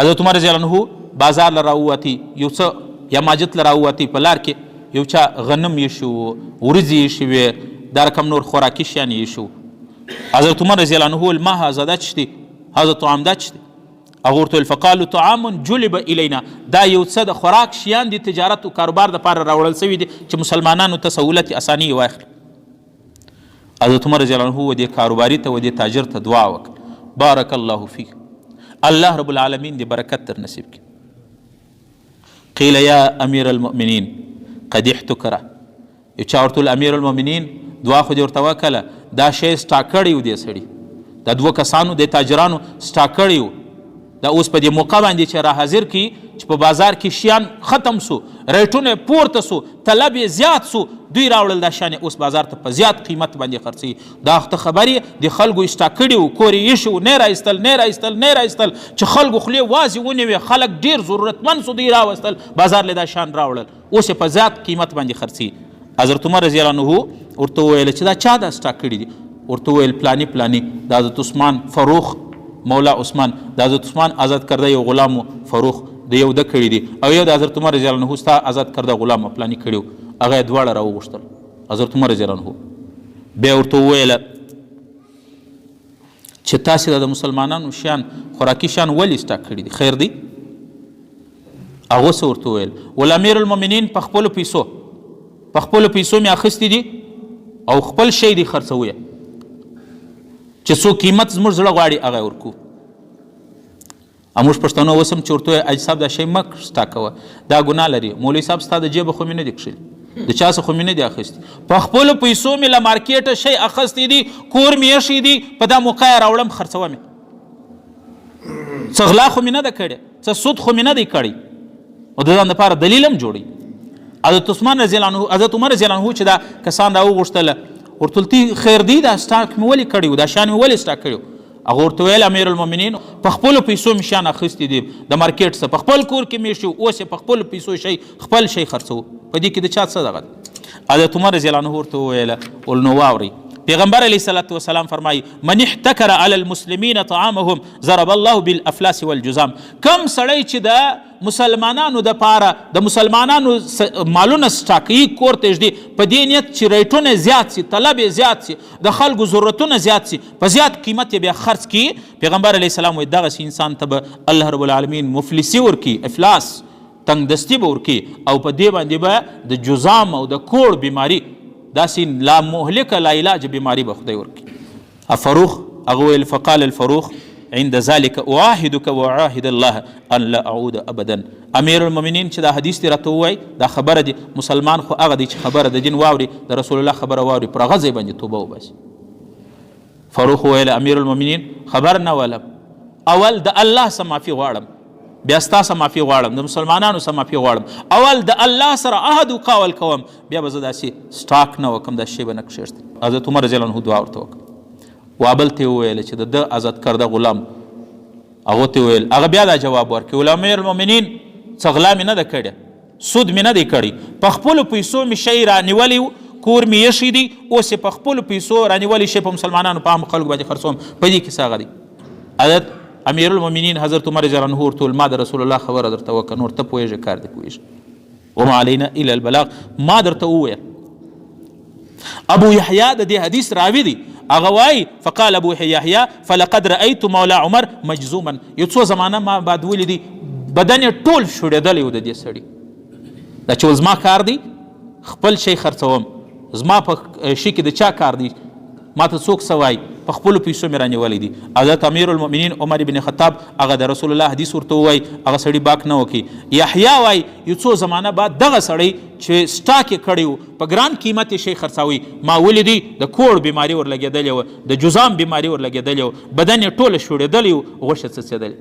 حضرت عمر رضی الله عنه بازار له راووتی، یو څه یا ماجت له راووتی، په لار کې یو چا غنم ایښي وو، وریځې ایښې وې، دا رقم نور خوراکي شیان یې ایښي وو. حضرت عمر رضی الله عنه وویل ما هذا چی دی؟ هذا طعام دا چی دی؟ هغه ورته ویل فقالو طعام جلب الینا، دا یو څه د خوراک شیان دي، تجارت او کاروبار دپاره راوړل سوي دي چې مسلمانانو ته سهولت اساني یې واخلي. حضرت عمر رضی الله عنه و دې کاروباري ته و دې تاجر ته دعا وکړه بارک الله فیک، الله رب العالمین دې برکت در نصیب کړي. قیل یا امیر المؤمنین قد احتکره، یو چا ورته ویل امیر المؤمنین دعا خو دې ورته وکړله، دا شی ستا کړی و دې سړي، دا دوه کسانو د تاجرانو ستا کړی و، دا اوس په دې موقع باندې چې را حاضر کړي چې په بازار کې شیان ختم سو، ریټونه پورته سو، طلب یې زیات سو، دوی راوړل دا شیان اوس بازار ته په زیات قیمت باندې خرڅوي. دا ته خبرې د خلکو ستا کړي و، کور یې ایښي و، نه رایستل نه رایستل نه رایستل، چې خلکو خولې وازې ونیوې، خلک ډېر ضرورتمند سو، دوی راوستل بازار له دا شیان راوړل، اوس یې په زیات قیمت باندې خرڅوي. حضرت عمر رضی الله عنه ورته وویل چې دا چا دا ستا کړي دي؟ ورته وویل پلانی پلانی، د حضرت عثمان فروخ مولا عثمان، د حضرت عثمان آزاد کرده یو غلام فروخ د یو ده کړي دي، او یو د حضرت عمر رضی الله عنه ستا آزاد کرده غلام پلانی کړي و، هغه یې دواړه راوغوښتل. حضرت عمر رضی الله عنه بیا ورته وویله چې تاسې د مسلمانانو شیان خوراکي شیان ولې ستا کړي دي، خیر دی؟ هغه څه ورته وویل؟ ول امیر المؤمنین په خپلو پیسو مې اخیستي دي او خپل شی دی خرڅوی، چې څو قیمت زموږ زړه غواړي هغه ورکو. موږ پښتانه اوس هم چې ورته وایي حاجي صاحب دا شی مه ستا کوه، دا ګناه لري، مولوي صاحب ستا د جیبه خو مې نه دي کښلي، د چا څه خو مې نه دي اخیستي، په خپلو پیسو مې له مارکیټه شی اخیستی دي، کور مې ایښی دي، په دا موقع یې راوړم خرڅوم یې، څه غلا خو مې نه ده کړې، څه سود خو مې نه دی کړی، او د ځان دپاره دلیل هم جوړوي. حضرت عمر رضی الله عنه چې دا کسان راوغوښتله، ورته ویل تی خیر دی دا ستا مې ولې کړي و، دا شیان مې ولې ستا کړي و؟ هغه ورته ویل امیر المؤمنین په خپلو پیسو مې شیان اخیستي دي د مارکیټ څخه، په خپل کور کې مې ایښي، اوس یې په خپلو پیسو خپل شی خرڅوو، په دې کې د چا څه دغه ده؟ حضرت عمر رضی الله عنه ورته وویله ول نو واورئ، پیغمبر علیه الصلاة والسلام فرمایي من احتکر علی المسلمین طعامهم ضرب الله بالافلاس والجزام، کم سړی چې د مسلمانانو دپاره د مسلمانانو مالونه سټاکوي کور ته ږدي په دې نیت چې ریټونه زیات سي، طلب یې زیات سي، د خلکو ضرورتونه زیات سي، په زیات قیمت یې بیا خرڅ کړي، پیغمبر علیه السلام وایي دغسې انسان ته به الله رب العالمین مفلسي ورکړي، افلاس تنګ دستي به ورکړي، او په دې باندې به د جزام او د کوړ بیماري داسې لا مهلکه لا علاج بیماری به خدای ورکړي. فروخ هغه ویل فقال الفروخ عند ذلك اعاهدك واعاهد الله ان لا اعود ابدا. امیر المؤمنین چې دا حدیث دی راته ووایي، دا خبره دی، مسلمان خو هغه دی چې خبره د دین واوري، د رسول الله خبره واوري، پر هغه ځای باندې توبه وباسي. فروخ ویل امیر المؤمنین خبر نه ولم، اول د الله څخه معافي غواړم، بیا ستا څخه معافي غواړم، د مسلمانانو څخه معافي غواړم، اول د الله سره عهد وقول کوم، بیا به زه داسې سټاک نه وکم، دا شی به نه کښېږدم. حضرت عمر رضی الله عنه دعا ورته وکړه. وابل ته یې وویل چې د ده آزاد کرده غلام، هغه ته ویل، هغه بیا دا جواب ورکړي ول امیر المؤمنین څه غلا مې نه ده کړې، سود مې نه دی کړی، په خپلو پیسو مې شی رانیولی و، کور مې ایښی دي، اوس یې په خپلو پیسو رانیولی شی په مسلمانانو په عامو خلکو باندې خرڅوم، په دې کې څه هغه دی؟ حضرت امیر المؤمنین حضرت عمر رضی الله عنه ورته ویل ما د رسول الله خبره درته وکړه، نور ته پوهېږې کار دې پوهېږې، وما علینا الا البلاغ، ما درته وویل. ابو یحیی د دې حدیث راوي دی، هغه وایي فقال ابو یحیی فلقد رأیت مولا عمر مجزوما، یو څو زمانه ما بعد ولیدي بدن یې ټول شوړېدلی و د دې سړي، دا چې زما کار دی خپل شی خرڅوم، زما په شي کې د چا کار دی، ما ته څوک څه وایي، په خپلو پیسو مې رانیولی دي. حضرت امیر المؤمنین عمر بن خطاب هغه د رسول الله حدیث ورته ووایي، هغه سړي باک نه وکړي. یحیی وایي یو څو زمانه بعد دغه سړی چې سټاک یې کړی و، په ګران قیمت یې شی خرڅاوي، ما ولیدي د کوړ بیماري ورلګېدلې وه، د جزام بیماري ورلګېدلې وه، بدن یې ټوله شوړېدلی و، غوښې څڅېدلې.